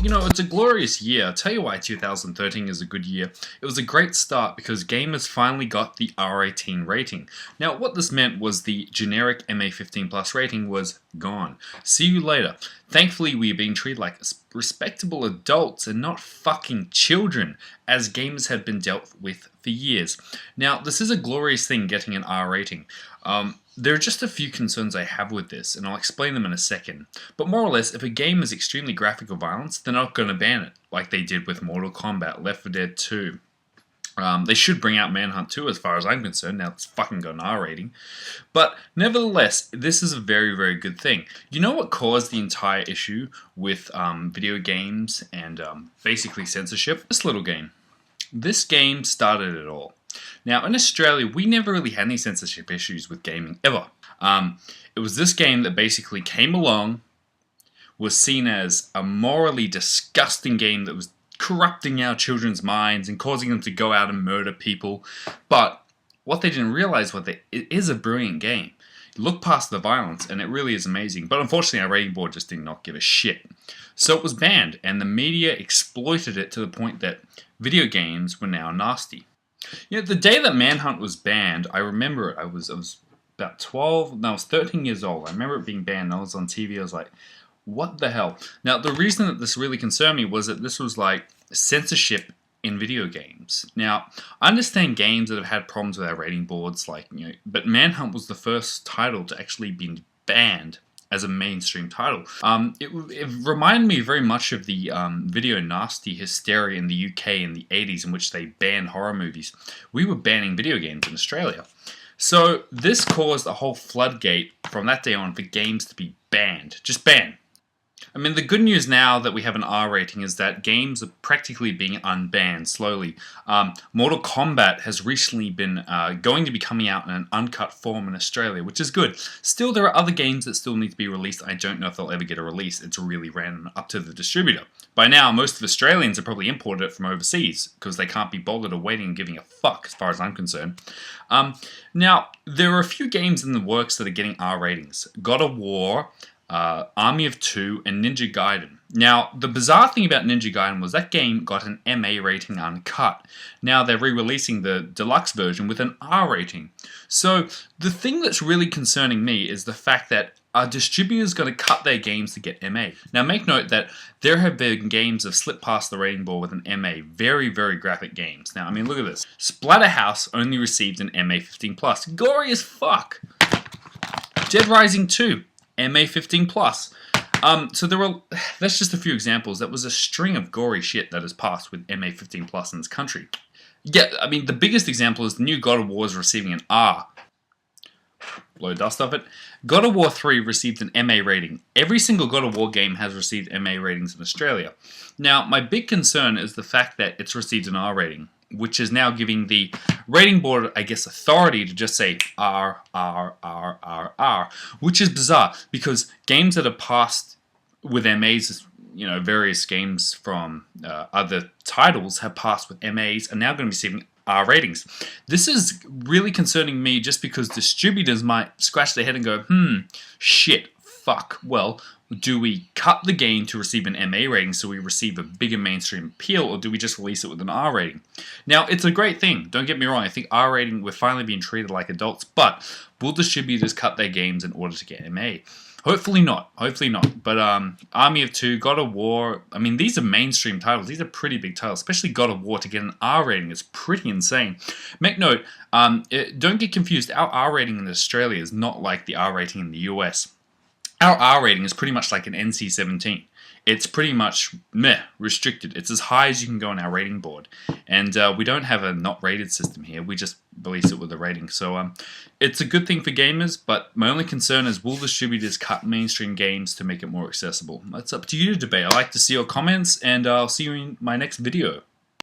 You know, it's a glorious year. I'll tell you why 2013 is a good year. It was a great start because gamers finally got the R18 rating. Now, what this meant was the generic MA15 plus rating was gone. See you later. Thankfully, we are being treated like respectable adults and not fucking children, as gamers have been dealt with for years. Now, this is a glorious thing, getting an R rating. There are just a few concerns I have with this, and I'll explain them in a second. But more or less, if a game is extremely graphic or violence, they're not going to ban it, like they did with Mortal Kombat, Left 4 Dead 2. They should bring out Manhunt 2 as far as I'm concerned, now it's fucking got an R rating. But nevertheless, this is a very, very good thing. You know what caused the entire issue with video games and basically censorship? This little game. This game started it all. Now, in Australia, we never really had any censorship issues with gaming, ever. It was this game that basically came along, was seen as a morally disgusting game that was corrupting our children's minds and causing them to go out and murder people. But what they didn't realize was that it is a brilliant game. Look past the violence, and it really is amazing. But unfortunately, our rating board just did not give a shit. So it was banned, and the media exploited it to the point that video games were now nasty. You know, the day that Manhunt was banned, I remember it. I was about 12, no, I was 13 years old. I remember it being banned. I was on TV. I was like, what the hell? Now, the reason that this really concerned me was that this was like censorship in video games. Now, I understand games that have had problems with our rating boards, like, you know, but Manhunt was the first title to actually be banned as a mainstream title. It reminded me very much of the video nasty hysteria in the UK in the 80s, in which they banned horror movies. We were banning video games in Australia. So this caused a whole floodgate from that day on for games to be banned. Just banned. I mean, the good news now that we have an R rating is that games are practically being unbanned slowly. Mortal Kombat has recently been going to be coming out in an uncut form in Australia, which is good. Still, there are other games that still need to be released. I don't know if they'll ever get a release. It's really random, up to the distributor. By now, most of Australians have probably imported it from overseas because they can't be bothered or waiting and giving a fuck, as far as I'm concerned. Now, there are a few games in the works that are getting R ratings. God of War, Army of Two, and Ninja Gaiden. Now, the bizarre thing about Ninja Gaiden was that game got an MA rating uncut. Now they're re-releasing the deluxe version with an R rating. So the thing that's really concerning me is the fact that our distributors going to cut their games to get MA. Now make note that there have been games that have slipped past the rating board with an MA. Very, very graphic games. Now, I mean, look at this. Splatterhouse only received an MA 15+. Gory as fuck. Dead Rising 2. MA 15+. So that's just a few examples. That was a string of gory shit that has passed with MA 15+ in this country. Yeah, I mean, the biggest example is the new God of War is receiving an R. Blow dust off it. God of War 3 received an MA rating. Every single God of War game has received MA ratings in Australia. Now, my big concern is the fact that it's received an R rating, which is now giving the rating board, I guess, authority to just say R, R, R, R, R, which is bizarre because games that are passed with MAs, you know, various games from other titles have passed with MAs and now going to be receiving R ratings. This is really concerning me just because distributors might scratch their head and go, shit, fuck, well, do we cut the game to receive an MA rating so we receive a bigger mainstream appeal, or do we just release it with an R rating? Now, it's a great thing. Don't get me wrong. I think R rating, we're finally being treated like adults, but will distributors cut their games in order to get MA? Hopefully not. Hopefully not. But Army of Two, God of War, I mean, these are mainstream titles. These are pretty big titles, especially God of War to get an R rating. It's pretty insane. Make note, don't get confused. Our R rating in Australia is not like the R rating in the US. Our R rating is pretty much like an NC-17. It's pretty much restricted. It's as high as you can go on our rating board. And we don't have a not rated system here. We just release it with a rating. So it's a good thing for gamers, but my only concern is will distributors cut mainstream games to make it more accessible? That's up to you to debate. I'd like to see your comments, and I'll see you in my next video.